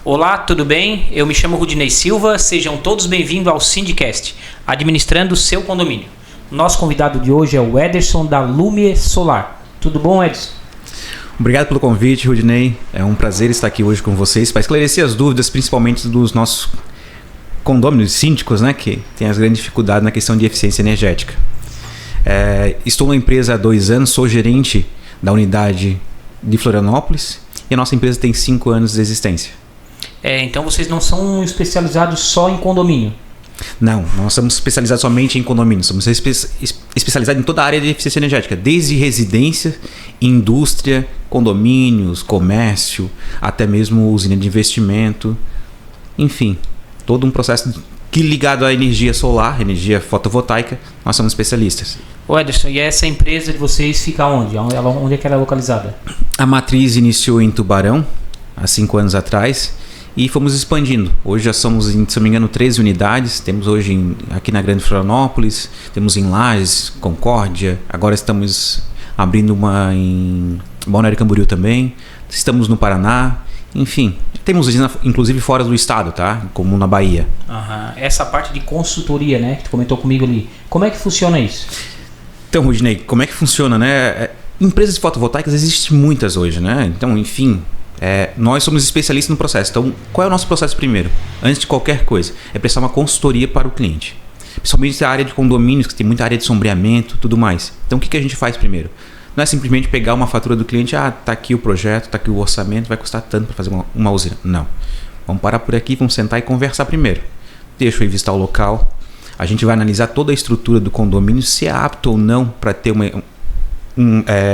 Olá, tudo bem? Eu me chamo Rudinei Silva, sejam todos bem-vindos ao Sindicast, administrando o seu condomínio. Nosso convidado de hoje é o Ederson da Lume Solar. Tudo bom, Ederson? Obrigado pelo convite, Rudinei. É um prazer estar aqui hoje com vocês para esclarecer as dúvidas, principalmente dos nossos condôminos síndicos, né, que têm as grandes dificuldades na questão de eficiência energética. Estou na empresa há 2 anos, sou gerente da unidade de Florianópolis e a nossa empresa tem 5 anos de existência. Então vocês não são especializados só em condomínio? Não, nós somos especializados somente em condomínios. Somos especializados em toda a área de eficiência energética, desde residência, indústria, condomínios, comércio, até mesmo usina de investimento. Enfim, todo um processo que ligado à energia solar, energia fotovoltaica, nós somos especialistas. Ô Ederson, e essa empresa de vocês fica onde? Onde é que ela é localizada? A matriz iniciou em Tubarão, há 5 anos atrás, e fomos expandindo. Hoje já somos, se não me engano, 13 unidades. Temos hoje aqui na Grande Florianópolis, temos em Lages, Concórdia, agora estamos abrindo uma em Balneário Camboriú também, estamos no Paraná, enfim. Temos usina, inclusive, fora do estado, tá? Como na Bahia. Essa parte de consultoria, né, que tu comentou comigo ali, como é que funciona isso? Então, Rudinei, como é que funciona, né? Empresas fotovoltaicas existem muitas hoje, né? Então, enfim, nós somos especialistas no processo. Então, qual é o nosso processo primeiro? Antes de qualquer coisa, é prestar uma consultoria para o cliente. Principalmente a área de condomínios, que tem muita área de sombreamento e tudo mais. Então, o que a gente faz primeiro? Não é simplesmente pegar uma fatura do cliente, tá aqui o projeto, tá aqui o orçamento, vai custar tanto para fazer uma usina. Não. Vamos parar por aqui, vamos sentar e conversar primeiro. Deixa eu ir visitar o local. A gente vai analisar toda a estrutura do condomínio, se é apto ou não para ter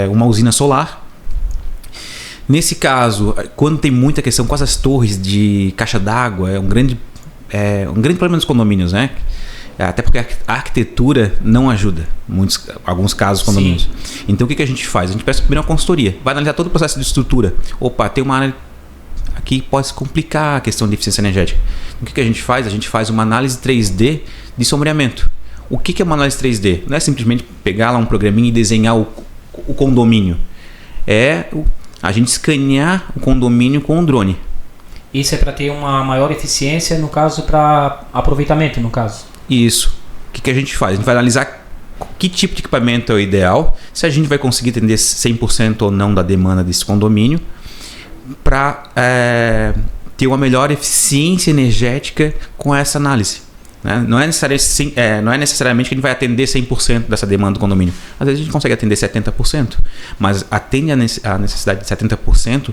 uma usina solar. Nesse caso, quando tem muita questão com as torres de caixa d'água, é um grande problema dos condomínios, né? Até porque a arquitetura não ajuda, alguns casos condomínios. Sim. Então o que a gente faz? A gente presta primeiro uma consultoria, vai analisar todo o processo de estrutura. Opa, tem uma área aqui que pode complicar a questão de eficiência energética. Então, o que a gente faz? A gente faz uma análise 3D de sombreamento. O que é uma análise 3D? Não é simplesmente pegar lá um programinha e desenhar o condomínio. A gente escanear o condomínio com um drone. Isso é para ter uma maior eficiência, no caso, para aproveitamento, no caso? Isso. O que a gente faz? A gente vai analisar que tipo de equipamento é o ideal, se a gente vai conseguir atender 100% ou não da demanda desse condomínio, para ter uma melhor eficiência energética com essa análise. Né? Não é necessariamente que a gente vai atender 100% dessa demanda do condomínio. Às vezes a gente consegue atender 70%, mas atende a necessidade de 70%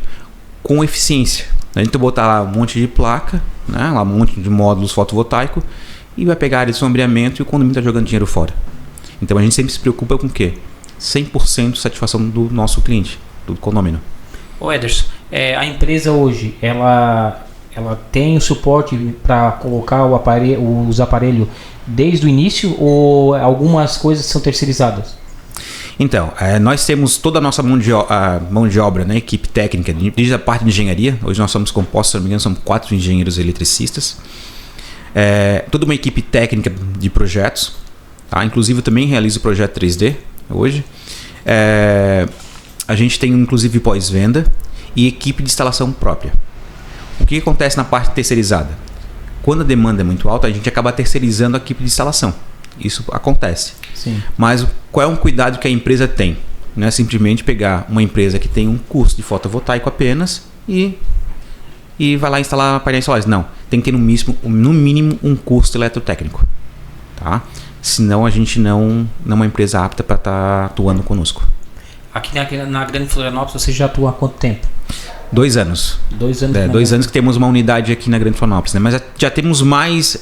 com eficiência. A gente botar lá um monte de placa, né? Lá um monte de módulos fotovoltaicos, e vai pegar a área de sombreamento e o condomínio está jogando dinheiro fora. Então a gente sempre se preocupa com o quê? 100% de satisfação do nosso cliente, do condomínio. Ô Ederson, a empresa hoje, ela tem o suporte para colocar os aparelhos desde o início ou algumas coisas são terceirizadas? Então, nós temos toda a nossa mão de obra, né, equipe técnica, desde a parte de engenharia. Hoje nós somos compostos, se não me engano, somos 4 engenheiros eletricistas. Toda uma equipe técnica de projetos. Tá? Inclusive, eu também realizo o projeto 3D hoje. A gente tem, inclusive, pós-venda e equipe de instalação própria. O que acontece na parte terceirizada? Quando a demanda é muito alta, a gente acaba terceirizando a equipe de instalação. Isso acontece. Sim. Mas qual é um cuidado que a empresa tem? Não é simplesmente pegar uma empresa que tem um curso de fotovoltaico apenas e vai lá instalar painéis solares. Não. Tem que ter no mínimo um curso eletrotécnico. Tá? Senão a gente não é uma empresa apta para estar atuando conosco. Aqui na Grande Florianópolis você já atua há quanto tempo? 2 anos. 2 anos. 2 anos que temos uma unidade aqui na Grande Florianópolis, né? Mas já temos mais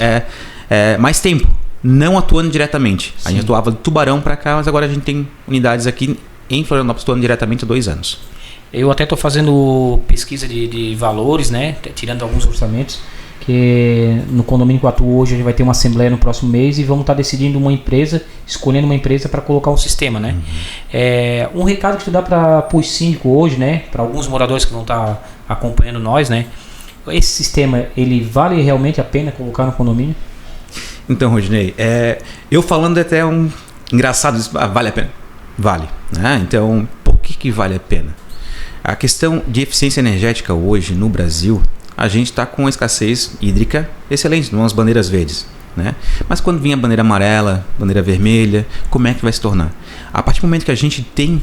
tempo não atuando diretamente. Sim. A gente atuava de Tubarão para cá, mas agora a gente tem unidades aqui em Florianópolis atuando diretamente há 2 anos. Eu até estou fazendo pesquisa de valores, né? Tirando alguns orçamentos. Que no condomínio que eu atuo hoje a gente vai ter uma assembleia no próximo mês e vamos estar decidindo escolhendo uma empresa para colocar um sistema, né? Um recado que tu dá para os síndicos hoje, né? Para alguns moradores que vão estar acompanhando nós, né? Esse sistema, ele vale realmente a pena colocar no condomínio? Então, Rodinei, eu falando até engraçado, vale a pena? Vale. Né? Então, por que vale a pena? A questão de eficiência energética hoje no Brasil, a gente está com uma escassez hídrica excelente, umas bandeiras verdes. Né? Mas quando vinha a bandeira amarela, bandeira vermelha, como é que vai se tornar? A partir do momento que a gente tem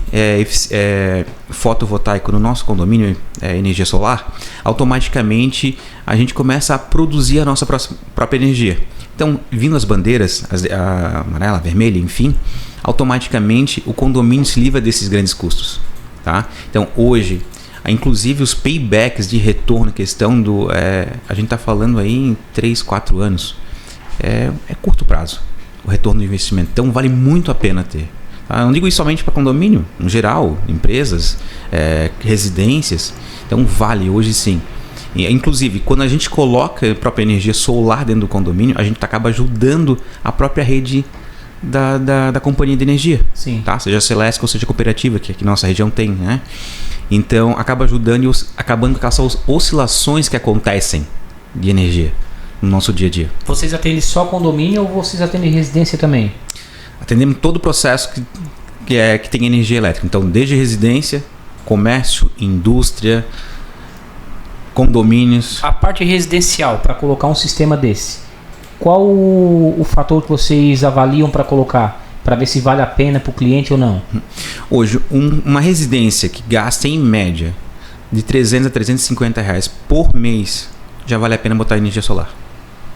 fotovoltaico no nosso condomínio, energia solar, automaticamente a gente começa a produzir a nossa própria energia. Então, vindo as bandeiras, a amarela, a vermelha, enfim, automaticamente o condomínio se livra desses grandes custos. Tá? Então, hoje, inclusive os paybacks de retorno, questão do... a gente está falando aí em 3, 4 anos. É curto prazo o retorno do investimento, então vale muito a pena ter. Tá? Eu não digo isso somente para condomínio, em geral, empresas, residências, então vale hoje sim. E, inclusive, quando a gente coloca a própria energia solar dentro do condomínio, a gente acaba ajudando a própria rede da companhia de energia. Sim. Tá? Seja a Celesc ou seja a cooperativa, que aqui na nossa região tem. Né? Então acaba ajudando e acabando com essas oscilações que acontecem de energia no nosso dia a dia. Vocês atendem só condomínio ou vocês atendem residência também? Atendemos todo o processo que tem energia elétrica. Então, desde residência, comércio, indústria, condomínios. A parte residencial, para colocar um sistema desse, qual o fator que vocês avaliam para colocar? Para ver se vale a pena para o cliente ou não? Hoje, uma residência que gasta em média de 300 a 350 reais por mês, já vale a pena botar energia solar.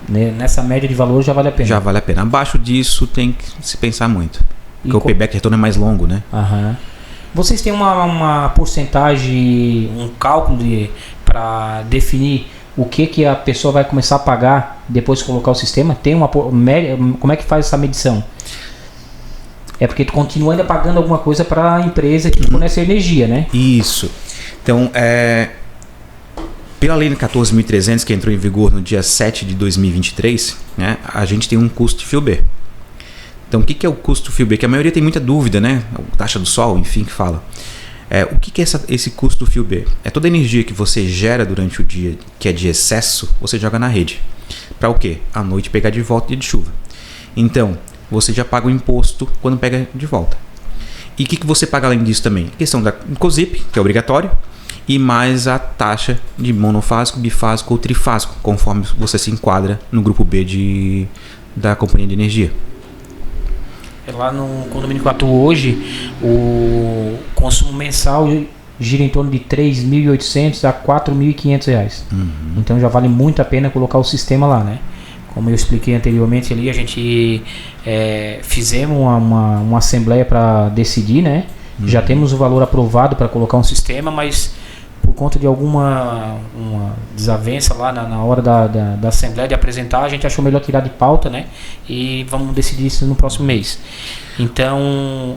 Nessa média de valor já vale a pena? Já vale a pena. Abaixo disso tem que se pensar muito. Porque o payback retorno é mais longo, né? Aham. Vocês têm uma porcentagem, um cálculo para definir o que a pessoa vai começar a pagar depois de colocar o sistema? Tem como é que faz essa medição? É porque tu continua ainda pagando alguma coisa para a empresa que fornece energia, né? Isso. Então, pela lei 14.300, que entrou em vigor no dia 7 de 2023, né, a gente tem um custo de fio B. Então, o que é o custo fio B? Que a maioria tem muita dúvida, né? Taxa do sol, enfim, que fala. O que é esse custo do fio B? É toda a energia que você gera durante o dia, que é de excesso, você joga na rede. Para o quê? À noite pegar de volta dia de chuva. Então, você já paga o imposto quando pega de volta. E o que você paga além disso também? A questão da COSIP, que é obrigatório, e mais a taxa de monofásico, bifásico ou trifásico, conforme você se enquadra no grupo B da companhia de energia. Lá no condomínio que eu atuo hoje, o consumo mensal gira em torno de 3.800 a 4.500 reais. Então já vale muito a pena colocar o sistema lá, né? Como eu expliquei anteriormente ali, a gente fizemos uma assembleia para decidir, né? Já temos o valor aprovado para colocar um sistema, mas por conta de alguma desavença lá na hora da assembleia de apresentar, a gente achou melhor tirar de pauta, né? E vamos decidir isso no próximo mês. Então,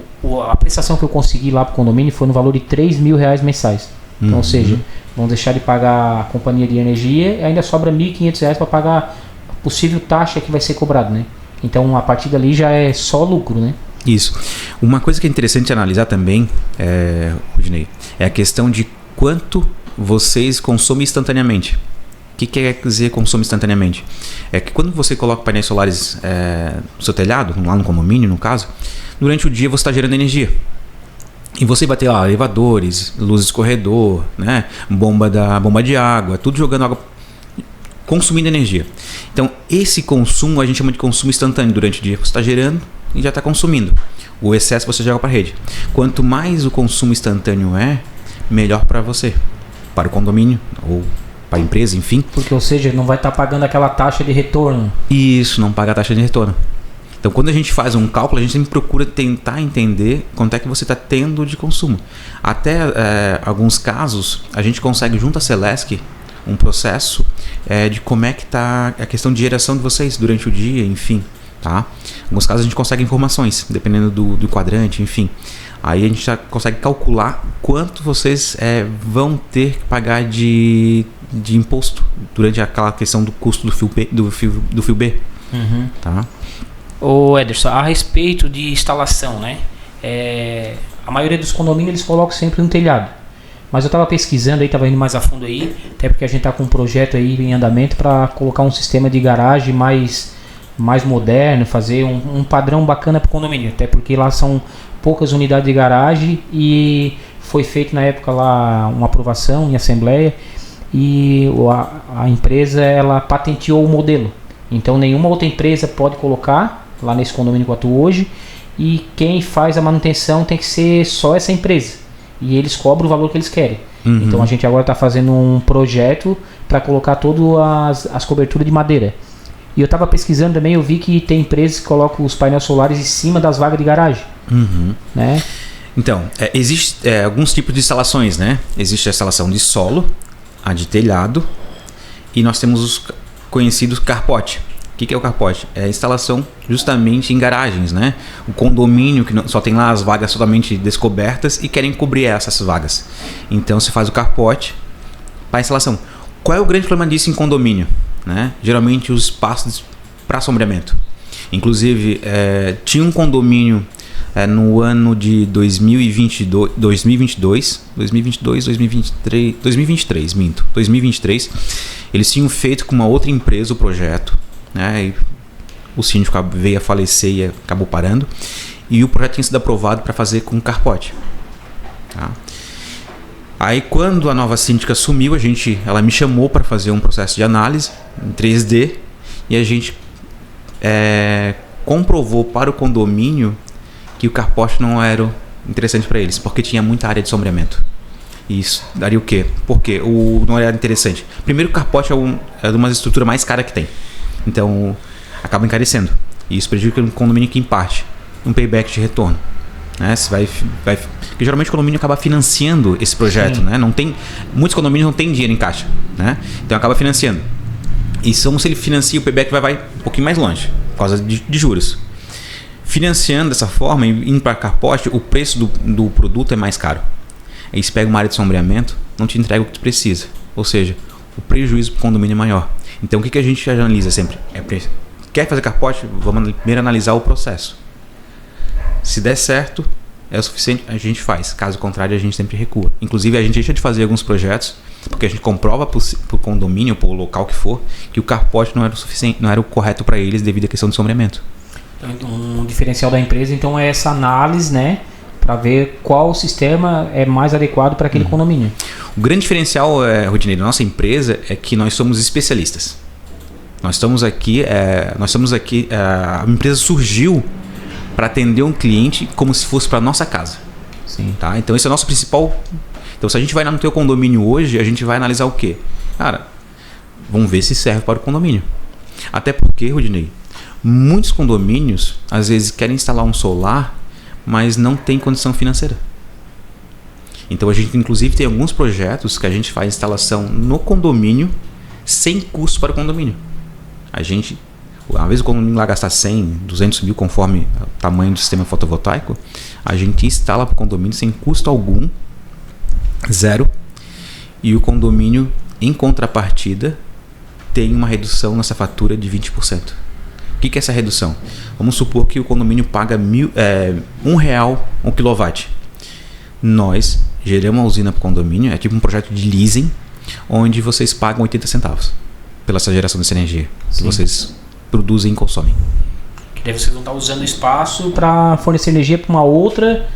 a prestação que eu consegui lá para o condomínio foi no valor de R$3.000 mensais. Então, ou seja, vamos deixar de pagar a companhia de energia e ainda sobra R$1.500 para pagar a possível taxa que vai ser cobrado, né? Então, a partir dali já é só lucro, né? Isso. Uma coisa que é interessante analisar também, Rudinei, é a questão de quanto vocês consomem instantaneamente. O que quer dizer consome instantaneamente? É que quando você coloca painéis solares no seu telhado, lá no condomínio no caso, durante o dia você está gerando energia. E você vai ter lá elevadores, luzes de corredor, né? bomba de água, tudo jogando água, consumindo energia. Então esse consumo a gente chama de consumo instantâneo durante o dia. Você está gerando e já está consumindo. O excesso você joga para a rede. Quanto mais o consumo instantâneo melhor para você, para o condomínio ou para a empresa, enfim. Porque, ou seja, não vai estar pagando aquela taxa de retorno. Isso, não paga a taxa de retorno. Então, quando a gente faz um cálculo, a gente sempre procura tentar entender quanto é que você está tendo de consumo. Até alguns casos, a gente consegue, junto à Celesc, um processo de como é que está a questão de geração de vocês durante o dia, enfim. Tá? Em alguns casos a gente consegue informações, dependendo do quadrante, enfim. Aí a gente já consegue calcular quanto vocês vão ter que pagar de imposto durante aquela questão do custo do fio B. Tá? Ô Ederson, a respeito de instalação, né? A maioria dos condomínios eles colocam sempre no telhado. Mas eu estava pesquisando aí, estava indo mais a fundo aí, até porque a gente está com um projeto aí em andamento para colocar um sistema de garagem mais moderno, fazer um padrão bacana para o condomínio, até porque lá são poucas unidades de garagem e foi feito na época lá uma aprovação em assembleia e a empresa ela patenteou o modelo. Então nenhuma outra empresa pode colocar lá nesse condomínio que eu atuo hoje, e quem faz a manutenção tem que ser só essa empresa. E eles cobram o valor que eles querem. Então a gente agora está fazendo um projeto para colocar todas as coberturas de madeira. E eu estava pesquisando também, eu vi que tem empresas que colocam os painéis solares em cima das vagas de garagem. Né? Então, existe alguns tipos de instalações, né? Existe a instalação de solo, a de telhado, e nós temos os conhecidos carport. O que é o carport? É a instalação justamente em garagens, né? O condomínio que só tem lá as vagas totalmente descobertas e querem cobrir essas vagas. Então você faz o carport para a instalação. Qual é o grande problema disso em condomínio? Né? Geralmente os espaços para sombreamento. Inclusive, tinha um condomínio no ano de 2023, eles tinham feito com uma outra empresa o projeto, né? E o síndico veio a falecer e acabou parando, e o projeto tinha sido aprovado para fazer com carport. Tá? Aí quando a nova síndica assumiu, ela me chamou para fazer um processo de análise em 3D, e a gente comprovou para o condomínio que o carport não era interessante para eles, porque tinha muita área de sombreamento. E isso daria o quê? Porque não era interessante. Primeiro, o carport é uma estrutura mais cara que tem. Então, acaba encarecendo. E isso prejudica o condomínio que, em parte, um payback de retorno. Né? Porque geralmente o condomínio acaba financiando esse projeto. Né? Muitos condomínios não têm dinheiro em caixa. Né? Então, acaba financiando. E se ele financia, o payback vai um pouquinho mais longe, por causa de juros. Financiando dessa forma, indo para carport, o preço do produto é mais caro. Eles pegam uma área de sombreamento, não te entregam o que tu precisa. Ou seja, o prejuízo para o condomínio é maior. Então, o que a gente analisa sempre? Quer fazer carport? Vamos primeiro analisar o processo. Se der certo, é o suficiente, a gente faz. Caso contrário, a gente sempre recua. Inclusive, a gente deixa de fazer alguns projetos, porque a gente comprova para o condomínio, para o local que for, que o carport não era o suficiente, não era o correto para eles devido à questão de sombreamento. Então, um diferencial da empresa, então, é essa análise, né? Para ver qual sistema é mais adequado para aquele condomínio. O grande diferencial, Rodinei, da nossa empresa é que nós somos especialistas. Nós estamos aqui, a empresa surgiu para atender um cliente como se fosse para nossa casa. Sim. Tá? Então esse é o nosso principal. Então se a gente vai no teu condomínio hoje, a gente vai analisar o quê? Cara, vamos ver se serve para o condomínio. Até porque, Rodinei, muitos condomínios às vezes querem instalar um solar, mas não tem condição financeira. Então a gente inclusive tem alguns projetos que a gente faz instalação no condomínio sem custo para o condomínio. Uma vez o condomínio lá gastar 100, 200 mil conforme o tamanho do sistema fotovoltaico, a gente instala para o condomínio sem custo algum, zero, e o condomínio em contrapartida tem uma redução nessa fatura de 20%. O que é essa redução? Vamos supor que o condomínio paga R$1 um quilowatt. Nós geramos uma usina para o condomínio, é tipo um projeto de leasing, onde vocês pagam 80 centavos pela essa geração dessa energia. Sim. Que vocês produzem e consomem. Que daí vocês vão estar usando o espaço para fornecer energia para uma outra,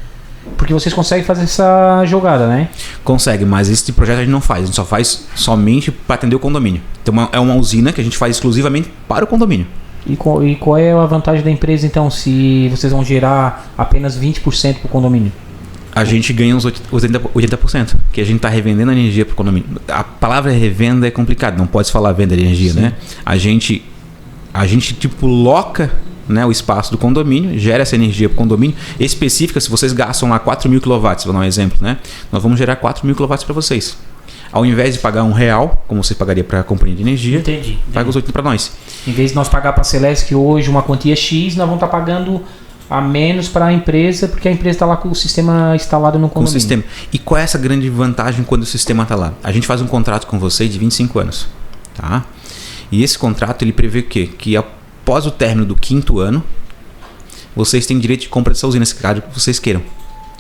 porque vocês conseguem fazer essa jogada, né? Consegue, mas esse projeto a gente não faz. A gente só faz somente para atender o condomínio. Então é uma usina que a gente faz exclusivamente para o condomínio. E qual é a vantagem da empresa, então, se vocês vão gerar apenas 20% para o condomínio? A gente ganha uns 80%, que a gente está revendendo a energia para o condomínio. A palavra revenda é complicado, não pode falar venda de energia, sim, né? A gente tipo loca, né, o espaço do condomínio, gera essa energia para o condomínio específica. Se vocês gastam lá 4.000 kW, vou dar um exemplo, né? Nós vamos gerar 4.000 kW para vocês. Ao invés de pagar R$1, como você pagaria para a companhia de energia, entendi. Paga os 80 para nós. Em vez de nós pagar para a Celesc hoje uma quantia X, nós vamos estar pagando a menos para a empresa, porque a empresa está lá com o sistema instalado no condomínio. Com o sistema. E qual é essa grande vantagem quando o sistema está lá? A gente faz um contrato com você de 25 anos. Tá? E esse contrato ele prevê o quê? Que após o término do 5º ano, vocês têm direito de compra dessa usina, caso vocês queiram.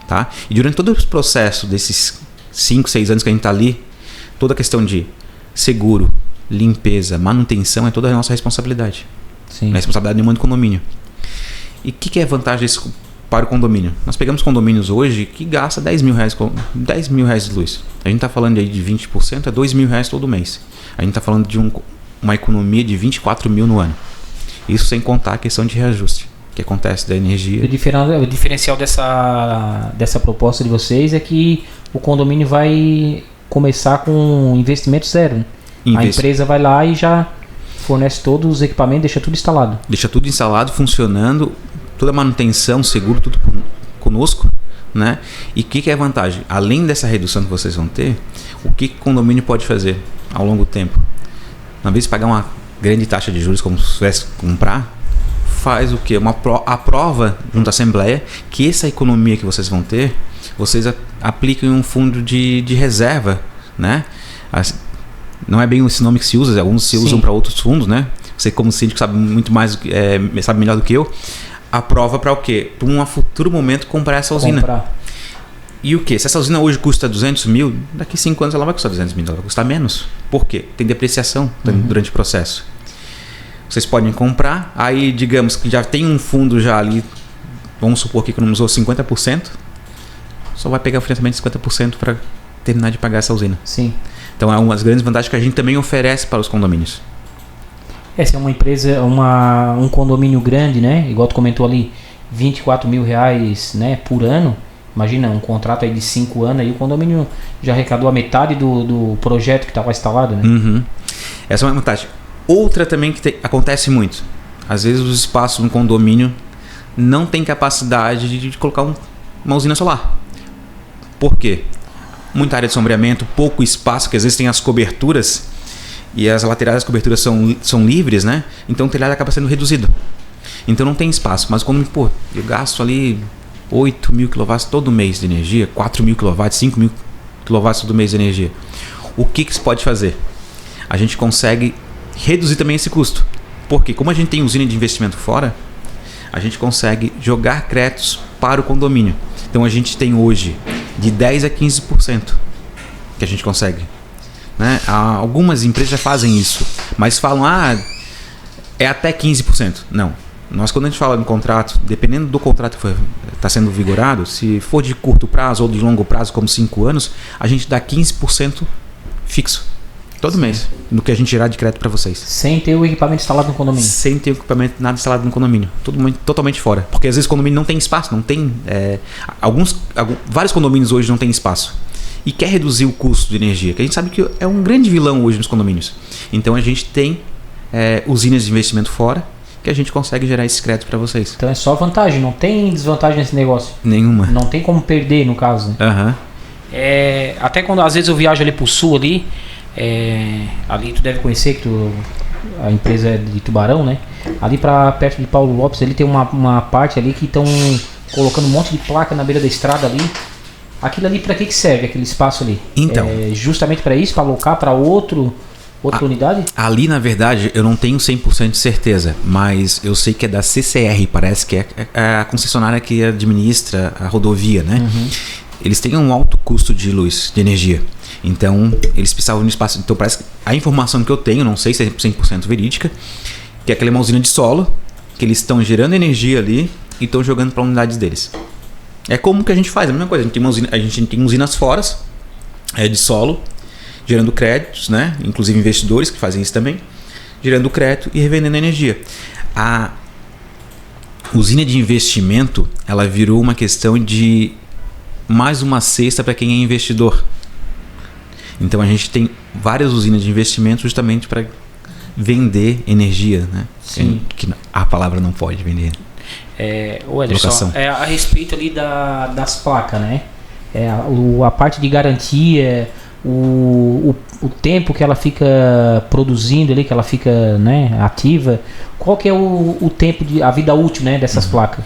Tá? E durante todo o processo desses 5, 6 anos que a gente está ali, toda a questão de seguro, limpeza, manutenção é toda a nossa responsabilidade. Sim. Não é responsabilidade nenhuma do condomínio. E o que é a vantagem para o condomínio. Nós pegamos condomínios hoje que gasta 10 mil reais de luz. A gente está falando aí de 20%, é 2 mil reais todo mês. A gente está falando de uma economia de 24 mil no ano. Isso sem contar a questão de reajuste que acontece da energia. O diferencial dessa proposta de vocês é que o condomínio vai começar com investimento zero. Né? A empresa vai lá e já fornece todos os equipamentos, deixa tudo instalado. Deixa tudo instalado, funcionando, toda a manutenção, seguro, tudo conosco. Né? E o que é a vantagem? Além dessa redução que vocês vão ter, o que o condomínio pode fazer ao longo do tempo? Uma vez pagar uma grande taxa de juros, como se tivesse comprar, faz o quê? Aprova junto à Assembleia que essa economia que vocês vão ter, vocês aplicam em um fundo de reserva, né? Não é bem esse nome que se usa, alguns se usam para outros fundos, né? Você, como síndico, sabe muito mais, sabe melhor do que eu. Aprova para o quê? Para um futuro momento comprar essa usina. E o quê? Se essa usina hoje custa 200 mil, daqui 5 anos ela vai custar 200 mil, ela vai custar menos. Por quê? Tem depreciação durante o processo. Vocês podem comprar, aí digamos que já tem um fundo já ali, vamos supor que economizou 50%, só vai pegar o financiamento de 50% para terminar de pagar essa usina. Sim. Então é uma das grandes vantagens que a gente também oferece para os condomínios. Se é uma empresa, um condomínio grande, né? Igual tu comentou ali, 24 mil reais, né, por ano. Imagina, um contrato aí de 5 anos, aí o condomínio já arrecadou a metade do projeto que estava instalado, né? Uhum. Essa é uma vantagem. Outra também que acontece muito. Às vezes os espaços no condomínio não tem capacidade de colocar uma usina solar. Por quê? Muita área de sombreamento, pouco espaço, que às vezes tem as coberturas e as laterais das coberturas são livres, né? Então o telhado acaba sendo reduzido. Então não tem espaço. Mas como, eu gasto ali 8 mil kW todo mês de energia, 4 mil kW, 5 mil kW todo mês de energia. O que se pode fazer? A gente consegue reduzir também esse custo. Porque como a gente tem usina de investimento fora, a gente consegue jogar créditos para o condomínio. Então a gente tem hoje de 10% a 15% que a gente consegue. Né? Algumas empresas já fazem isso, mas falam, é até 15%. Não. Nós, quando a gente fala no contrato, dependendo do contrato que está sendo vigorado, se for de curto prazo ou de longo prazo, como 5 anos, a gente dá 15% fixo. Todo mês, no que a gente gerar de crédito para vocês. Sem ter o equipamento instalado no condomínio. Sem ter o equipamento nada instalado no condomínio. Totalmente fora. Porque às vezes o condomínio não tem espaço. Não tem, vários condomínios hoje não tem espaço. E quer reduzir o custo de energia. Que a gente sabe que é um grande vilão hoje nos condomínios. Então a gente tem usinas de investimento fora que a gente consegue gerar esse crédito para vocês. Então é só vantagem. Não tem desvantagem nesse negócio. Nenhuma. Não tem como perder, no caso. Né? Até quando às vezes eu viajo ali pro sul ali, ali tu deve conhecer que a empresa é de Tubarão, né? Ali para perto de Paulo Lopes, ele tem uma parte ali que estão colocando um monte de placa na beira da estrada ali. Aquilo ali para que serve aquele espaço ali? Então, justamente para isso, para alocar para outra unidade? Ali, na verdade, eu não tenho 100% de certeza, mas eu sei que é da CCR, parece que é a concessionária que administra a rodovia, né? Uhum. Eles têm um alto custo de luz, de energia. Então, eles precisavam de um espaço. Então, parece que a informação que eu tenho, não sei se é 100% verídica, que é aquela uma usina de solo, que eles estão gerando energia ali e estão jogando para unidades deles. É como que a gente faz, a mesma coisa. A gente tem usinas fora, de solo, gerando créditos, né? Inclusive investidores que fazem isso também, gerando crédito e revendendo energia. A usina de investimento, ela virou uma questão de mais uma cesta para quem é investidor. Então a gente tem várias usinas de investimento justamente para vender energia, né? Sim. Que a palavra não pode vender. Ederson, a respeito ali das placas, né? A parte de garantia, o tempo que ela fica produzindo ali, que ela fica, né, ativa. Qual que é o tempo a vida útil, né, dessas placas?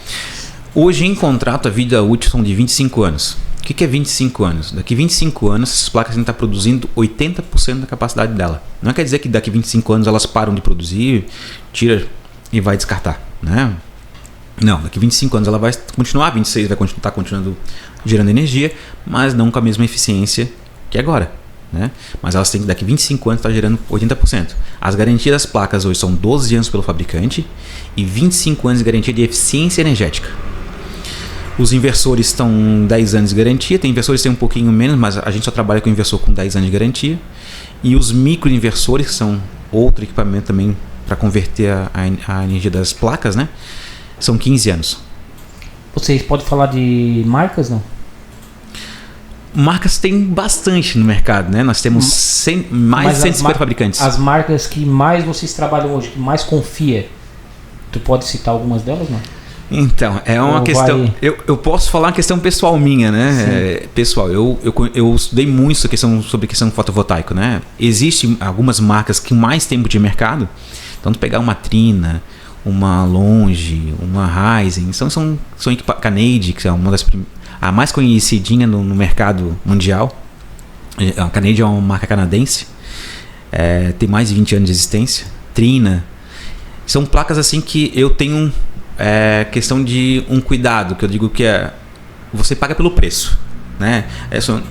Hoje em contrato a vida útil são de 25 anos. O que é 25 anos? Daqui 25 anos essas placas estão produzindo 80% da capacidade dela. Não quer dizer que daqui 25 anos elas param de produzir, tira e vai descartar, né? Não, daqui 25 anos ela vai continuar, 26 vai estar continuando gerando energia, mas não com a mesma eficiência que agora, né? Mas elas têm que daqui 25 anos estar gerando 80%. As garantias das placas hoje são 12 anos pelo fabricante e 25 anos de garantia de eficiência energética. Os inversores estão 10 anos de garantia. Tem inversores que têm um pouquinho menos, mas a gente só trabalha com inversor com 10 anos de garantia. E os microinversores, que são outro equipamento também para converter a energia das placas, né? São 15 anos. Vocês podem falar de marcas, não? Marcas tem bastante no mercado, né? Nós temos mais de 150 fabricantes. As marcas que mais vocês trabalham hoje, que mais confia, tu pode citar algumas delas, não? Então, é uma questão... Eu posso falar uma questão pessoal minha, né? Pessoal, eu estudei muito sobre questão fotovoltaico, né? Existem algumas marcas que mais tempo de mercado. Então, tu pegar uma Trina, uma Longe, uma Ryzen, são Canade, que é uma das a mais conhecidinha no mercado mundial. A Canade é uma marca canadense, tem mais de 20 anos de existência. Trina, são placas assim que eu tenho questão de um cuidado, que eu digo que você paga pelo preço, né?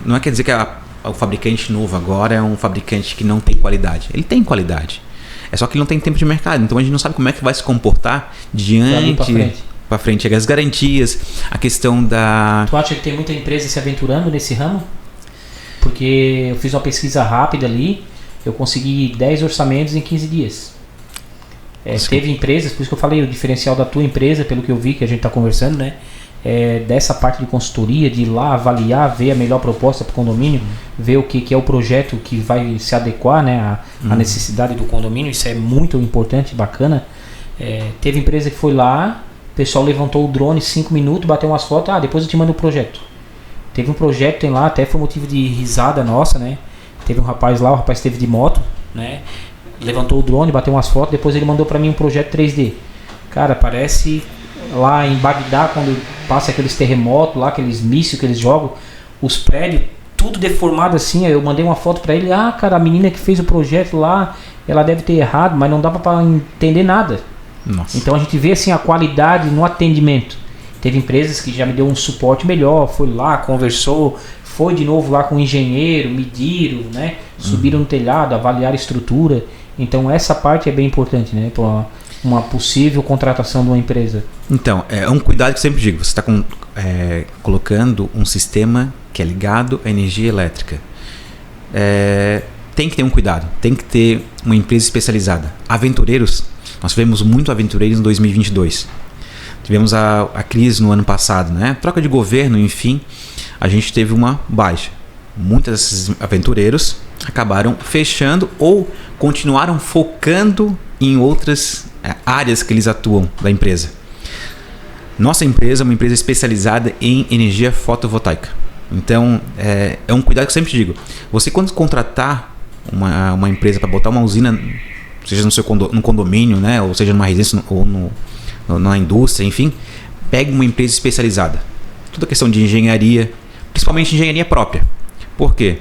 Não quer dizer que o fabricante novo agora é um fabricante que não tem qualidade. Ele tem qualidade, é só que ele não tem tempo de mercado, então a gente não sabe como é que vai se comportar diante para frente. As garantias, a questão da... Tu acha que tem muita empresa se aventurando nesse ramo? Porque eu fiz uma pesquisa rápida ali, eu consegui 10 orçamentos em 15 dias. Teve empresas, por isso que eu falei, o diferencial da tua empresa, pelo que eu vi que a gente está conversando, né? Dessa parte de consultoria, de ir lá avaliar, ver a melhor proposta para o condomínio, ver o que é o projeto que vai se adequar, né, à necessidade do condomínio. Isso é muito importante, bacana. Teve empresa que foi lá, o pessoal levantou o drone 5 minutos, bateu umas fotos, depois eu te mando o projeto. Teve um projeto, tem lá, até foi motivo de risada nossa, né? Teve um rapaz lá, o rapaz esteve de moto, né? Levantou o drone, bateu umas fotos, depois ele mandou pra mim um projeto 3D. Cara, parece lá em Bagdá, quando passa aqueles terremotos lá, aqueles mísseis que eles jogam, os prédios, tudo deformado assim. Eu mandei uma foto pra ele, cara, a menina que fez o projeto lá, ela deve ter errado, mas não dava pra entender nada. Nossa. Então a gente vê assim a qualidade no atendimento. Teve empresas que já me deu um suporte melhor, foi lá, conversou, foi de novo lá com o engenheiro, mediram, né? Subiram no telhado, avaliaram a estrutura. Então essa parte é bem importante, né? Para uma possível contratação de uma empresa. Então, é um cuidado que eu sempre digo. Você está colocando um sistema que é ligado à energia elétrica. Tem que ter um cuidado, tem que ter uma empresa especializada. Aventureiros, nós tivemos muito aventureiros em 2022. Tivemos a crise no ano passado, né? Troca de governo, enfim, a gente teve uma baixa. Muitos desses aventureiros acabaram fechando ou continuaram focando em outras áreas que eles atuam da empresa. Nossa empresa é uma empresa especializada em energia fotovoltaica. Então, é um cuidado que eu sempre digo. Você, quando contratar uma empresa para botar uma usina, seja no condomínio, né, ou seja numa residência ou na indústria, enfim, pegue uma empresa especializada. Toda a questão de engenharia, principalmente engenharia própria. Por quê?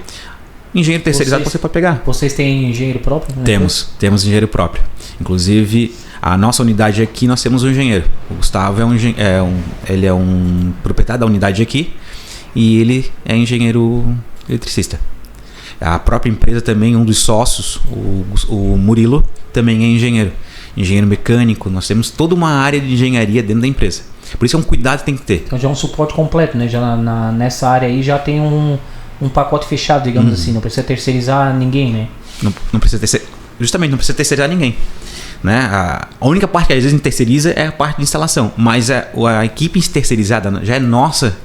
Engenheiro terceirizado você pode pegar. Vocês têm engenheiro próprio? Né? Temos engenheiro próprio. Inclusive, a nossa unidade aqui, nós temos um engenheiro. O Gustavo ele é um proprietário da unidade aqui e ele é engenheiro eletricista. A própria empresa também, um dos sócios, o Murilo, também é engenheiro mecânico. Nós temos toda uma área de engenharia dentro da empresa. Por isso é um cuidado que tem que ter. Então já é um suporte completo, né? Já nessa área aí já tem um pacote fechado, digamos assim. Não precisa terceirizar ninguém, né? Não precisa justamente não precisa terceirizar ninguém, né? A única parte que às vezes terceiriza é a parte de instalação, mas a equipe terceirizada já é nossa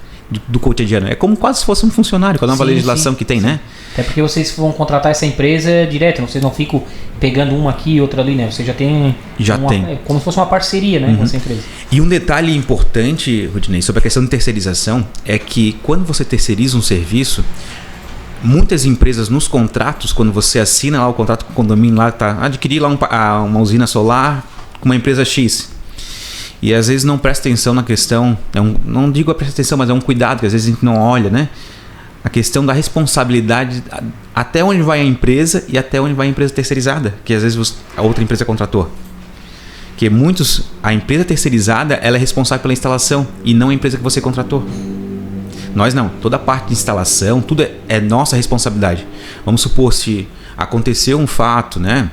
do cotidiano. É como quase se fosse um funcionário com a nova legislação que tem, né? Até porque vocês vão contratar essa empresa direto, vocês não ficam pegando uma aqui e outra ali, né? Você já tem... É como se fosse uma parceria, né, com essa empresa. E um detalhe importante, Rudinei, sobre a questão de terceirização é que quando você terceiriza um serviço, muitas empresas nos contratos, quando você assina lá o contrato com o condomínio, lá tá, adquirir lá uma usina solar com uma empresa X. E às vezes não presta atenção na questão, não digo a prestar atenção, mas é um cuidado que às vezes a gente não olha, né? A questão da responsabilidade, até onde vai a empresa e até onde vai a empresa terceirizada, que às vezes a outra empresa contratou. Que a empresa terceirizada, ela é responsável pela instalação e não a empresa que você contratou. Nós não, toda a parte de instalação, tudo é nossa responsabilidade. Vamos supor, se aconteceu um fato, né?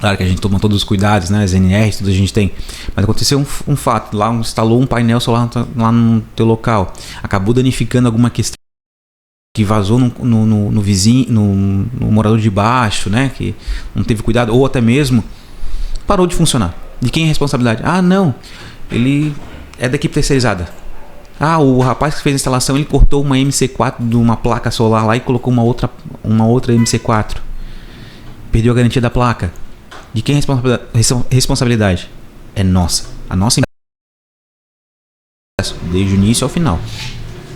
Claro que a gente toma todos os cuidados, né? As NRs, tudo a gente tem. Mas aconteceu um fato. Lá instalou um painel solar lá no teu local. Acabou danificando alguma questão que vazou no vizinho, no morador de baixo, né? Que não teve cuidado. Ou até mesmo parou de funcionar. De quem é a responsabilidade? Ah, não. Ele é da equipe terceirizada. Ah, o rapaz que fez a instalação, ele cortou uma MC4 de uma placa solar lá e colocou uma outra MC4. Perdeu a garantia da placa. De quem é a responsabilidade? É nossa. A nossa empresa. Desde o início ao final.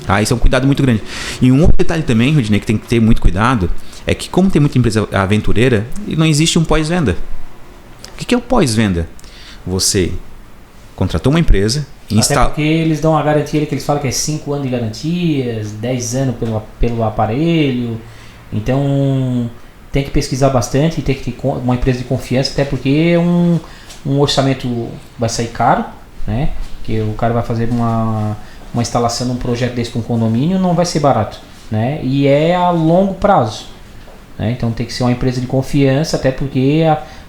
Tá? Isso é um cuidado muito grande. E um outro detalhe também, Rudinei, que tem que ter muito cuidado, é que como tem muita empresa aventureira, não existe um pós-venda. O que é o pós-venda? Você contratou uma empresa, Até porque eles dão a garantia que eles falam que é 5 anos de garantias, 10 anos pelo aparelho. Então tem que pesquisar bastante, tem que ter uma empresa de confiança, até porque um orçamento vai sair caro, né? Que o cara vai fazer uma instalação, um projeto desse para um condomínio, não vai ser barato, né? E é a longo prazo, né? Então tem que ser uma empresa de confiança, até porque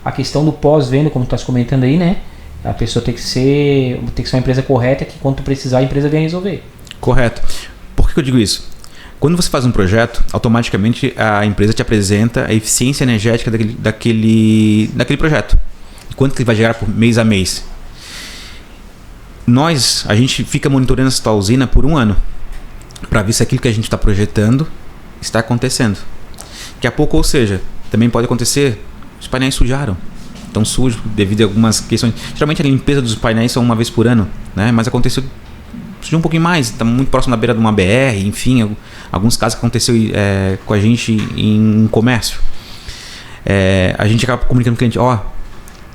a questão do pós-venda, como tu estás comentando aí, né? A pessoa tem que ser uma empresa correta, que quando tu precisar a empresa vem resolver. Correto. Por que eu digo isso? Quando você faz um projeto, automaticamente a empresa te apresenta a eficiência energética daquele projeto. Quanto que ele vai gerar por mês a mês. A gente fica monitorando essa usina por 1 ano, para ver se aquilo que a gente está projetando está acontecendo. Daqui a pouco, ou seja, também pode acontecer, os painéis sujaram. Estão sujos devido a algumas questões. Geralmente a limpeza dos painéis são uma vez por ano, né? Mas aconteceu sujou um pouquinho mais, está muito próximo da beira de uma BR, enfim, alguns casos que aconteceu com a gente em comércio. A gente acaba comunicando com o cliente,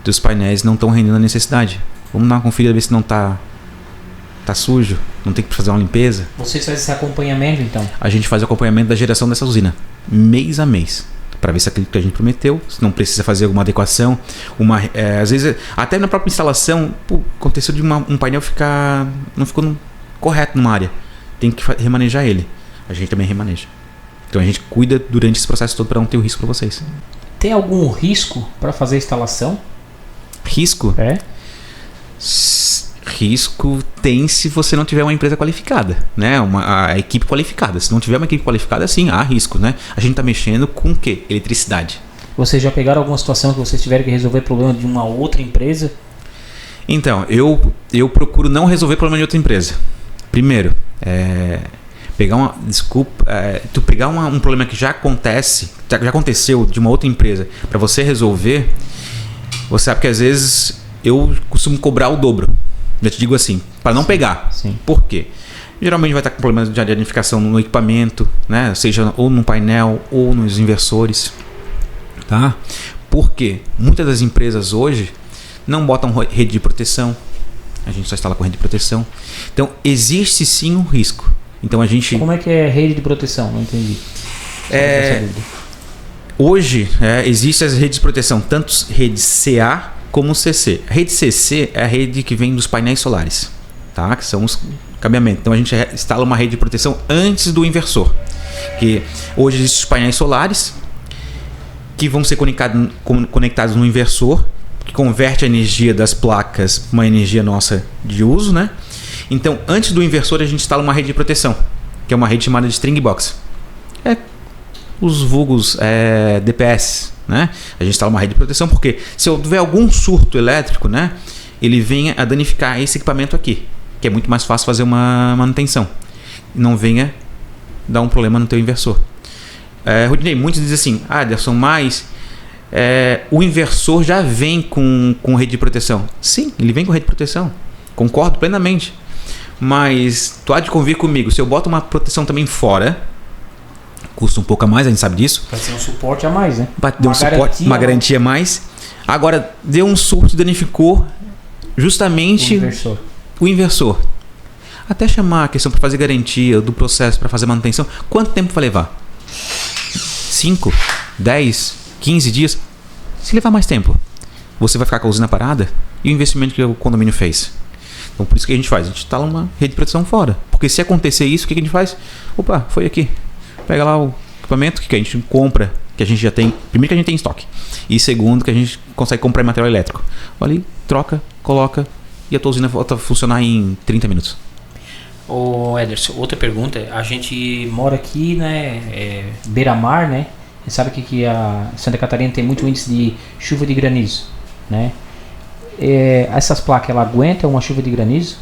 teus painéis não estão rendendo a necessidade. Vamos dar uma conferida, ver se não está sujo, não tem que fazer uma limpeza. Vocês fazem esse acompanhamento, então? A gente faz o acompanhamento da geração dessa usina, mês a mês, para ver se aquilo que a gente prometeu, se não precisa fazer alguma adequação. Às vezes, até na própria instalação, aconteceu de um painel não ficou correto numa área. Tem que remanejar ele. A gente também remaneja. Então a gente cuida durante esse processo todo para não ter o risco para vocês. Tem algum risco para fazer a instalação? Risco? Risco tem se você não tiver uma empresa qualificada, né? A equipe qualificada. Se não tiver uma equipe qualificada, sim, há risco, né? A gente está mexendo com o quê? Eletricidade. Vocês já pegaram alguma situação que vocês tiveram que resolver problema de uma outra empresa? Então, eu procuro não resolver problema de outra empresa. Primeiro, tu pegar um problema que já aconteceu de uma outra empresa para você resolver, você sabe que às vezes eu costumo cobrar o dobro. Já te digo assim, para não pegar. Sim. Por quê? Geralmente vai estar com problemas de danificação no equipamento, né? Seja ou no painel ou nos inversores. Tá? Por quê? Muitas das empresas hoje não botam rede de proteção. A gente só instala com rede de proteção. Então, existe sim um risco. Então, Como é que é rede de proteção? Não entendi. Hoje, existem as redes de proteção, tanto rede CA como CC. A rede CC é a rede que vem dos painéis solares, tá? Que são os cabeamentos. Então, a gente instala uma rede de proteção antes do inversor. Que hoje existem os painéis solares que vão ser conectados no inversor, que converte a energia das placas para uma energia nossa de uso, né? Então, antes do inversor, a gente instala uma rede de proteção, que é uma rede chamada de string box. Os vulgos DPS, né? A gente instala uma rede de proteção porque se houver algum surto elétrico, né, ele venha a danificar esse equipamento aqui, que é muito mais fácil fazer uma manutenção. Não venha dar um problema no teu inversor. Rudinei, muitos dizem assim, Anderson, mas o inversor já vem com rede de proteção. Sim, ele vem com rede de proteção. Concordo plenamente. Mas tu há de convir comigo, se eu boto uma proteção também fora, custa um pouco a mais, a gente sabe disso. Vai ser um suporte a mais, né? Uma garantia a mais. Agora, deu um surto e danificou justamente o inversor. Até chamar a questão para fazer garantia do processo, para fazer manutenção, quanto tempo vai levar? 5, 10, 15 dias? Se levar mais tempo, você vai ficar com a usina parada e o investimento que o condomínio fez. Então, por isso que a gente faz. A gente instala uma rede de proteção fora. Porque se acontecer isso, o que a gente faz? Opa, foi aqui. Pega lá o equipamento que a gente compra, que a gente já tem. Primeiro que a gente tem estoque. E segundo que a gente consegue comprar material elétrico. Ali, troca, coloca e a tua usina volta a funcionar em 30 minutos. Ô Ederson, outra pergunta. A gente mora aqui, né? Beira-mar, né? A gente sabe que a Santa Catarina tem muito índice de chuva de granizo, né? Essas placas, ela aguentam uma chuva de granizo?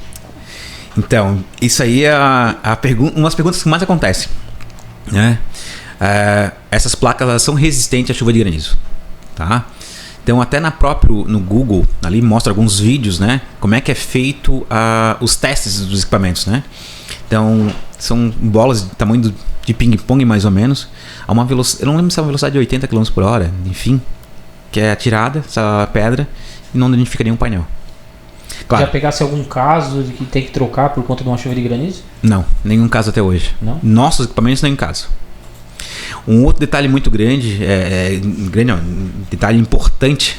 Então, isso aí é uma das perguntas que mais acontece, né? Essas placas elas são resistentes à chuva de granizo, tá? Então, até no Google, ali mostra alguns vídeos, né? Como é que é feito os testes dos equipamentos, né? Então, são bolas de tamanho de ping-pong, mais ou menos. A uma velocidade, eu não lembro se é uma velocidade de 80 km por hora, enfim. Que é atirada, essa pedra, e não identifica nenhum painel. Claro. Já pegasse algum caso de que tem que trocar por conta de uma chuva de granizo? Não, nenhum caso até hoje. Não? Nossos equipamentos nenhum caso. Um outro detalhe muito grande, detalhe importante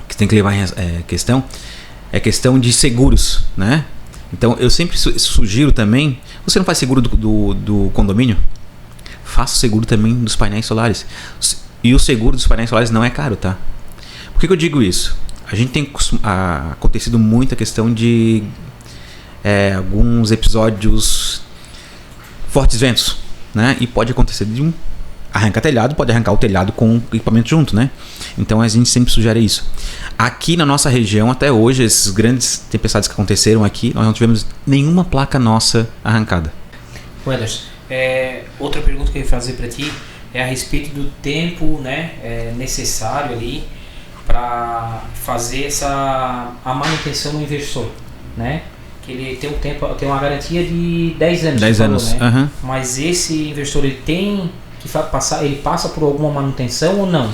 que tem que levar em questão, é a questão de seguros, né? Então eu sempre sugiro também, você não faz seguro do condomínio? Faça o seguro também dos painéis solares. E o seguro dos painéis solares não é caro, tá? Por que eu digo isso? A gente tem acontecido muito a questão de alguns episódios fortes ventos, né? E pode acontecer de arrancar telhado, pode arrancar o telhado com o equipamento junto, né? Então a gente sempre sugere isso. Aqui na nossa região, até hoje, essas grandes tempestades que aconteceram aqui, nós não tivemos nenhuma placa nossa arrancada. Ederson, outra pergunta que eu ia fazer para ti é a respeito do tempo, né, necessário ali para fazer a manutenção do inversor, né? Que ele tem tem uma garantia de 10 anos. 10 anos, né? Uhum. Mas esse inversor ele tem que ele passa por alguma manutenção ou não?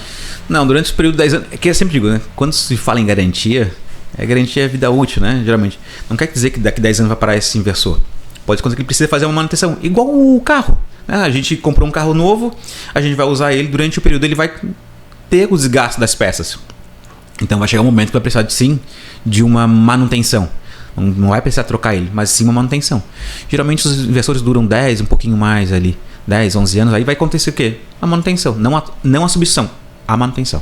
Não, durante o período de 10 anos, que eu sempre digo, né? Quando se fala em garantia, garantia é vida útil, né? Geralmente. Não quer dizer que daqui 10 anos vai parar esse inversor. Pode acontecer que ele precisa fazer uma manutenção, igual o carro. Né? A gente comprou um carro novo, a gente vai usar ele durante o período, ele vai ter o desgaste das peças. Então vai chegar um momento que vai precisar sim de uma manutenção. Não vai precisar trocar ele, mas sim uma manutenção. Geralmente os inversores duram 10, um pouquinho mais ali, 10, 11 anos, aí vai acontecer o quê? A manutenção, não a substituição, a manutenção.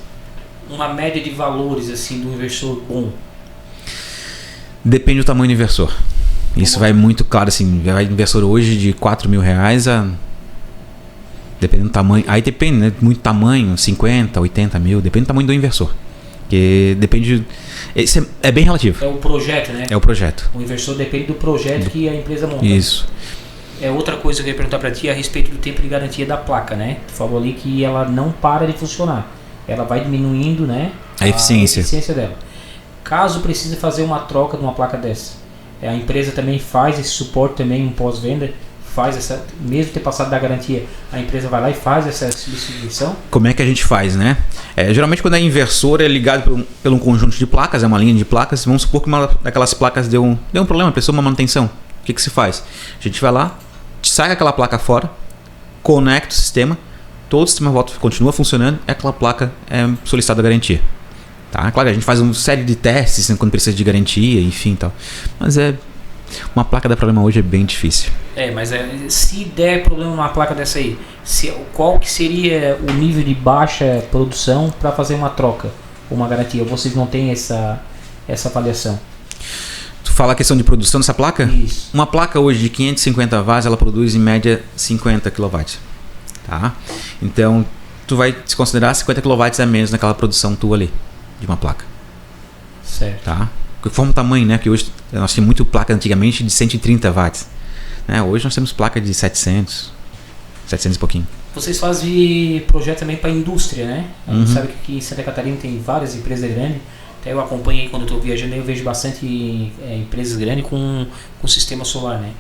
Uma média de valores assim do inversor bom? Depende do tamanho do inversor. Isso vai muito claro assim, vai inversor hoje de R$4.000 dependendo do tamanho, aí depende, né? Muito tamanho, 50, 80 mil, depende do tamanho do inversor. Porque depende. Isso é bem relativo. É o projeto, né? É o projeto. O inversor depende do projeto que a empresa monta. Isso. Outra coisa que eu ia perguntar para ti é a respeito do tempo de garantia da placa, né? Tu falou ali que ela não para de funcionar. Ela vai diminuindo, né? A eficiência dela. Caso precise fazer uma troca de uma placa dessa, a empresa também faz esse suporte também em pós-venda? Faz essa, mesmo ter passado da garantia, a empresa vai lá e faz essa substituição? Como é que a gente faz, né? Geralmente quando é inversor é ligado por um conjunto de placas, é uma linha de placas. Vamos supor que uma daquelas placas deu um problema, precisou de uma manutenção. O que se faz? A gente vai lá, sai aquela placa fora, conecta o sistema, todo o sistema volta, continua funcionando, e aquela placa é solicitada a garantia. Tá? Claro, a gente faz uma série de testes, né, quando precisa de garantia, enfim tal. Mas uma placa dar problema hoje é bem difícil. Mas se der problema numa placa dessa aí, qual que seria o nível de baixa produção para fazer uma troca, uma garantia? Ou vocês não têm essa avaliação? Tu fala a questão de produção dessa placa? Isso. Uma placa hoje de 550 watts, ela produz em média 50 kW. Tá? Então, tu vai se considerar 50 kW a menos naquela produção tua ali, de uma placa. Certo. Tá? Conforme o tamanho, né? Que hoje nós tínhamos muito placa antigamente de 130 watts. Né? Hoje nós temos placa de 700 e pouquinho. Vocês fazem projeto também para a indústria, né? A gente sabe que aqui em Santa Catarina tem várias empresas grandes. Até eu acompanho aí quando eu estou viajando, eu vejo bastante empresas grandes com sistema solar, né?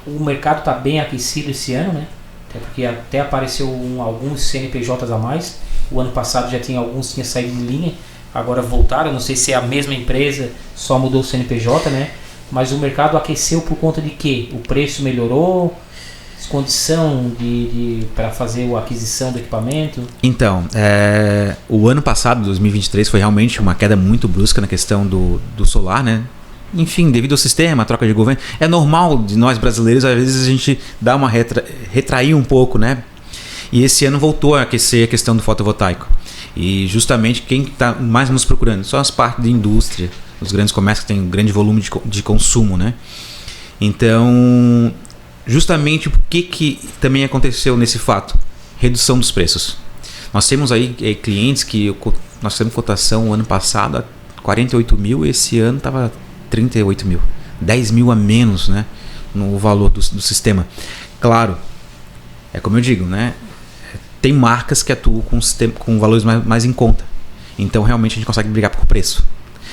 O mercado está bem aquecido esse ano, né? Até porque até apareceu alguns CNPJs a mais. O ano passado já tinha alguns tinha saído de linha. Agora voltaram, não sei se é a mesma empresa, só mudou o CNPJ, né? Mas o mercado aqueceu por conta de quê? O preço melhorou, condição para fazer a aquisição do equipamento? Então, o ano passado, 2023, foi realmente uma queda muito brusca na questão do solar, né? Enfim, devido ao sistema, a troca de governo. É normal de nós brasileiros, às vezes a gente dá uma retrair um pouco, né? E esse ano voltou a aquecer a questão do fotovoltaico. E justamente quem está mais nos procurando são as partes de indústria, os grandes comércios que têm um grande volume de consumo, né? Então, justamente o que também aconteceu nesse fato? Redução dos preços. Nós temos aí clientes que nós temos cotação ano passado a 48 mil, esse ano estava 38 mil. 10 mil a menos, né, no valor do sistema. Claro, é como eu digo, né? Tem marcas que atuam com valores mais em conta. Então, realmente, a gente consegue brigar por preço.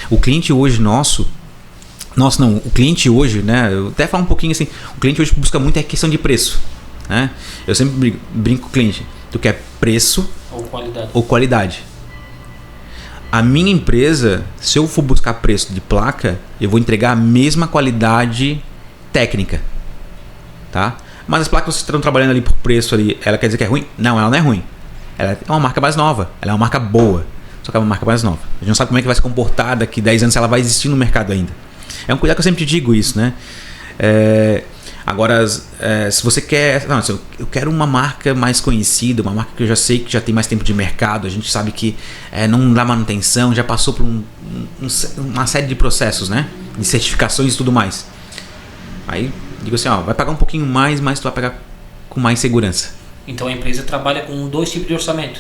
O cliente hoje o cliente hoje, né? Eu até falo um pouquinho assim, o cliente hoje busca muito a questão de preço, né? Eu sempre brinco com o cliente. Tu quer preço ou qualidade? A minha empresa, se eu for buscar preço de placa, eu vou entregar a mesma qualidade técnica, tá? Mas as placas que vocês estão trabalhando ali por preço ali, ela quer dizer que é ruim? Não, ela não é ruim. Ela é uma marca mais nova, ela é uma marca boa, só que é uma marca mais nova. A gente não sabe como é que vai se comportar daqui 10 anos, se ela vai existir no mercado ainda. É um cuidado que eu sempre digo isso, né? Agora, se você quer... Não, eu quero uma marca mais conhecida, uma marca que eu já sei que já tem mais tempo de mercado, a gente sabe que não dá manutenção, já passou por uma série de processos, né? De certificações e tudo mais. Aí, digo assim, vai pagar um pouquinho mais, mas tu vai pagar com mais segurança. Então a empresa trabalha com 2 tipos de orçamento.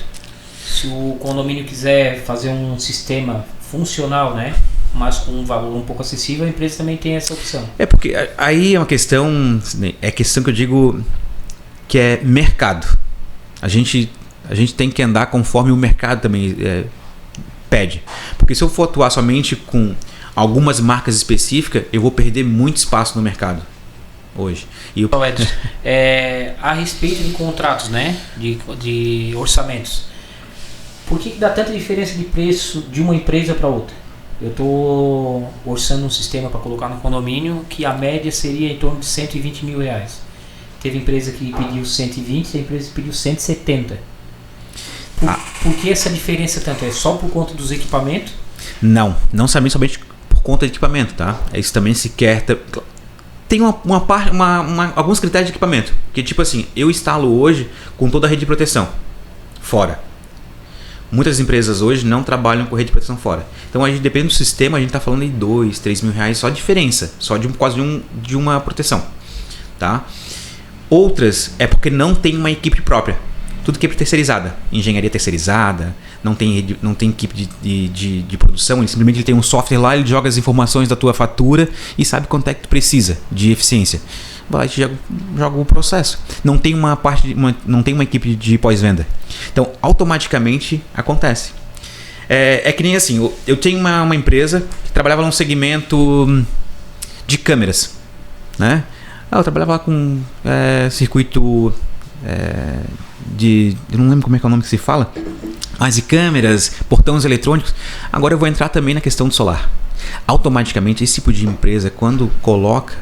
Se o condomínio quiser fazer um sistema funcional, né? Mas com um valor um pouco acessível, a empresa também tem essa opção. Porque aí é uma questão, questão que eu digo que é mercado. A gente tem que andar conforme o mercado também pede. Porque se eu for atuar somente com algumas marcas específicas, eu vou perder muito espaço no mercado hoje. Edson, a respeito de contratos, né? De orçamentos, por que dá tanta diferença de preço de uma empresa para outra? Eu estou orçando um sistema para colocar no condomínio que a média seria em torno de 120 mil reais. Teve empresa que pediu 120, tem empresa que pediu 170. Por que essa diferença tanto? É só por conta dos equipamentos? Não somente por conta de equipamento, tá? Isso também se quer... Tem alguns critérios de equipamento. Que tipo assim, eu instalo hoje com toda a rede de proteção fora. Muitas empresas hoje não trabalham com rede de proteção fora. Então, a gente, depende do sistema, a gente está falando de 2, 3 mil reais só de diferença. Só de quase de uma proteção. Tá? Outras é porque não tem uma equipe própria. Tudo equipe terceirizada. Engenharia terceirizada, não tem equipe de produção. Ele simplesmente tem um software lá, ele joga as informações da tua fatura e sabe quanto é que tu precisa de eficiência. Vai e joga o processo. Não tem não tem uma equipe de pós-venda. Então, automaticamente acontece. É que nem assim, eu tenho uma empresa que trabalhava num segmento de câmeras, né? Eu trabalhava lá com circuito eu não lembro como é que é o nome que se fala, mas de câmeras, portões eletrônicos. Agora eu vou entrar também na questão do solar. Automaticamente, esse tipo de empresa, quando coloca,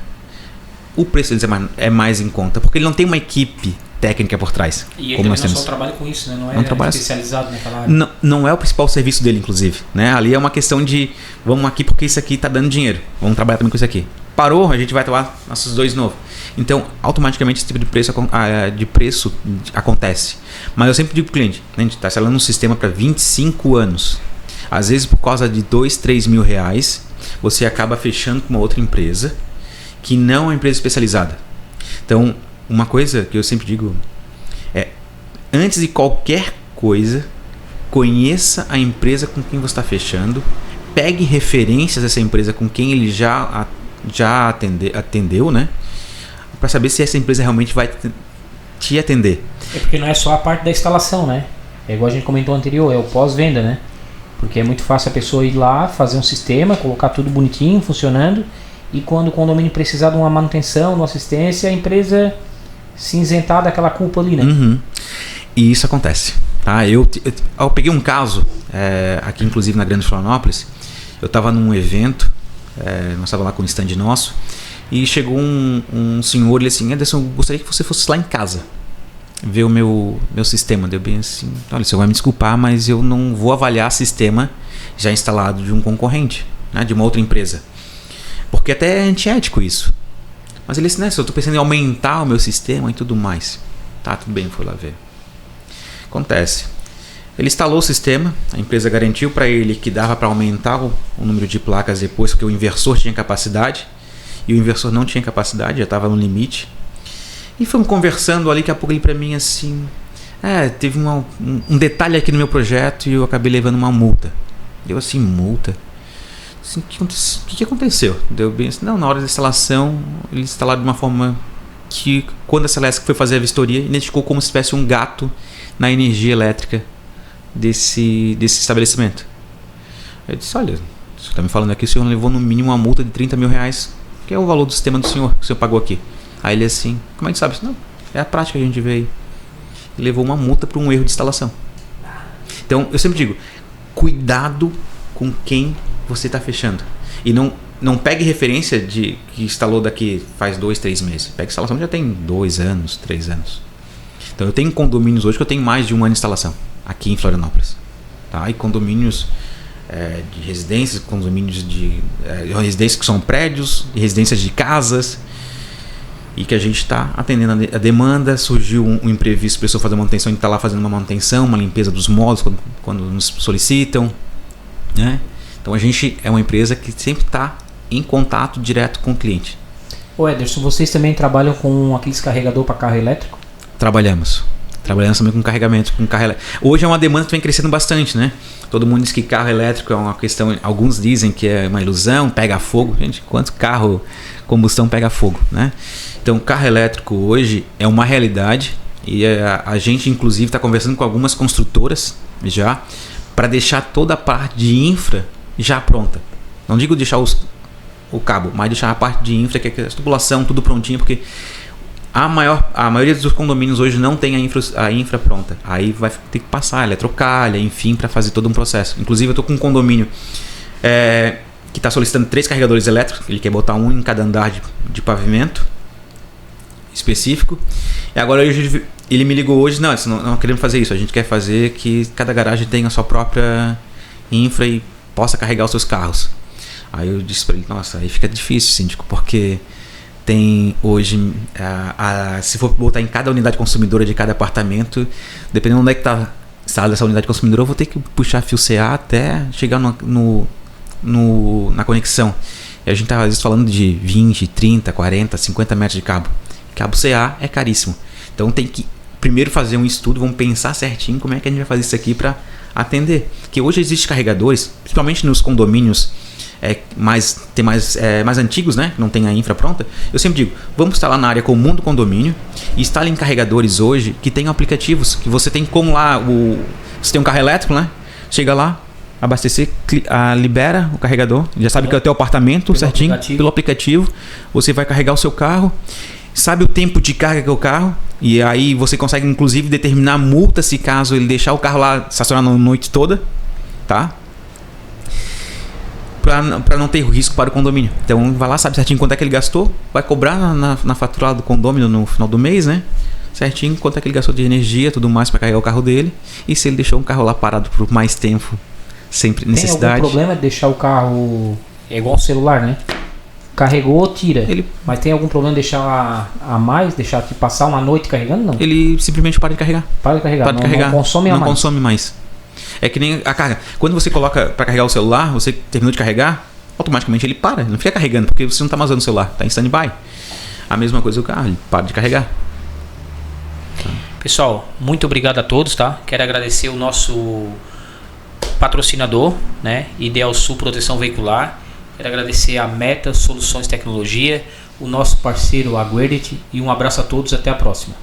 o preço deles é mais em conta, porque ele não tem uma equipe técnica por trás. E ele também só trabalha com isso, né? Não é especializado naquela área. Não é o principal serviço dele, inclusive, né? Ali é uma questão de vamos aqui porque isso aqui está dando dinheiro, vamos trabalhar também com isso aqui. Parou, a gente vai atuar nossos 2 de novo. Então, automaticamente esse tipo de preço acontece. Mas eu sempre digo para o cliente, a gente está instalando um sistema para 25 anos. Às vezes, por causa de 2, 3 mil reais, você acaba fechando com uma outra empresa que não é uma empresa especializada. Então, uma coisa que eu sempre digo é, antes de qualquer coisa, conheça a empresa com quem você está fechando, pegue referências dessa empresa com quem ele já atendeu, né? Para saber se essa empresa realmente vai te atender. É porque não é só a parte da instalação, né? É igual a gente comentou anterior, é o pós-venda, né? Porque é muito fácil a pessoa ir lá, fazer um sistema, colocar tudo bonitinho, funcionando, e quando o condomínio precisar de uma manutenção, de uma assistência, a empresa se isentar daquela culpa ali, né? Uhum. E isso acontece. Tá? Eu peguei um caso, aqui inclusive na Grande Florianópolis. Eu estava num evento, nós estávamos lá com um stand nosso, e chegou um senhor, ele assim, Anderson, eu gostaria que você fosse lá em casa ver o meu sistema. Deu bem assim, olha, você vai me desculpar, mas eu não vou avaliar sistema já instalado de um concorrente, né, de uma outra empresa. Porque até é antiético isso. Mas ele disse, né, eu estou pensando em aumentar o meu sistema e tudo mais. Tá, tudo bem, foi lá ver. Acontece. Ele instalou o sistema, a empresa garantiu para ele que dava para aumentar o número de placas depois, porque o inversor tinha capacidade, e o inversor não tinha capacidade, já estava no limite. E fomos conversando ali, daqui a pouco ele para mim assim, teve um detalhe aqui no meu projeto e eu acabei levando uma multa. Deu assim, multa? Assim, o que aconteceu? Deu bem assim, não, na hora da instalação, eles instalaram de uma forma que, quando a Celesc foi fazer a vistoria, identificou como se tivesse um gato na energia elétrica desse estabelecimento. Eu disse, olha, você está me falando aqui, o senhor levou no mínimo uma multa de 30 mil reais, que é o valor do sistema do senhor, que o senhor pagou aqui. Aí ele assim, como é que sabe? Não, é a prática que a gente vê aí. Ele levou uma multa por um erro de instalação. Então, eu sempre digo, cuidado com quem você está fechando. E não pegue referência de que instalou daqui faz 2, 3 meses. Pegue instalação que já tem 2 anos, 3 anos. Então, eu tenho condomínios hoje que eu tenho mais de um ano de instalação, aqui em Florianópolis. Tá? E condomínios de residências, condomínios de residências que são prédios, residências de casas, e que a gente está atendendo a demanda. Surgiu um imprevisto, a pessoa fazer manutenção, a gente está lá fazendo uma manutenção, uma limpeza dos módulos quando nos solicitam, né? Então a gente é uma empresa que sempre está em contato direto com o cliente. Ô Ederson, vocês também trabalham com aqueles carregador para carro elétrico? Trabalhamos também com carregamento, com carro elétrico. Hoje é uma demanda que vem crescendo bastante, né? Todo mundo diz que carro elétrico é uma questão, alguns dizem que é uma ilusão, pega fogo. Gente, quanto carro combustão pega fogo, né? Então, carro elétrico hoje é uma realidade, e a gente inclusive está conversando com algumas construtoras já para deixar toda a parte de infra já pronta. Não digo deixar o cabo, mas deixar a parte de infra, que é a tubulação, tudo prontinho, porque a maioria dos condomínios hoje não tem a infra pronta. Aí vai ter que passar a eletrocalha, enfim, para fazer todo um processo. Inclusive eu estou com um condomínio que está solicitando 3 carregadores elétricos. Ele quer botar um em cada andar de pavimento específico. E agora ele me ligou hoje, não queremos fazer isso. A gente quer fazer que cada garagem tenha a sua própria infra e possa carregar os seus carros. Aí eu disse para ele, nossa, aí fica difícil, síndico, porque tem hoje, se for botar em cada unidade consumidora de cada apartamento, dependendo de onde é que está instalada essa unidade consumidora, eu vou ter que puxar fio CA até chegar na conexão. E a gente está às vezes falando de 20, 30, 40, 50 metros de cabo. Cabo CA é caríssimo. Então tem que primeiro fazer um estudo, vamos pensar certinho como é que a gente vai fazer isso aqui para atender. Porque hoje existem carregadores, principalmente nos condomínios mais antigos, né? Não tem a infra pronta. Eu sempre digo, vamos instalar na área comum do condomínio e instalem carregadores hoje que tenham aplicativos, que você tem como lá, você tem um carro elétrico, né? Chega lá, abastecer, libera o carregador, já sabe que é o teu apartamento pelo certinho, pelo aplicativo. Você vai carregar o seu carro, sabe o tempo de carga que é o carro, e aí você consegue inclusive determinar a multa se caso ele deixar o carro lá estacionar a noite toda, tá? Para não ter risco para o condomínio. Então vai lá, sabe certinho quanto é que ele gastou, vai cobrar na fatura do condomínio no final do mês, né? Certinho quanto é que ele gastou de energia, tudo mais para carregar o carro dele, e se ele deixou um carro lá parado por mais tempo, sempre necessidade. Tem algum problema de deixar o carro igual o celular, né? Carregou, tira. Mas tem algum problema de deixar a mais, deixar de passar uma noite carregando, não? Ele simplesmente para de carregar. Para de carregar. Não consome não consome mais. É que nem a carga. Quando você coloca para carregar o celular, você terminou de carregar, automaticamente ele para. Ele não fica carregando, porque você não está mais usando o celular, está em stand-by. A mesma coisa o carro, ele para de carregar. Pessoal, muito obrigado a todos, tá? Quero agradecer o nosso patrocinador, né? Ideal Sul Proteção Veicular. Quero agradecer a Meta Soluções Tecnologia, o nosso parceiro Aguerdit, e um abraço a todos, até a próxima.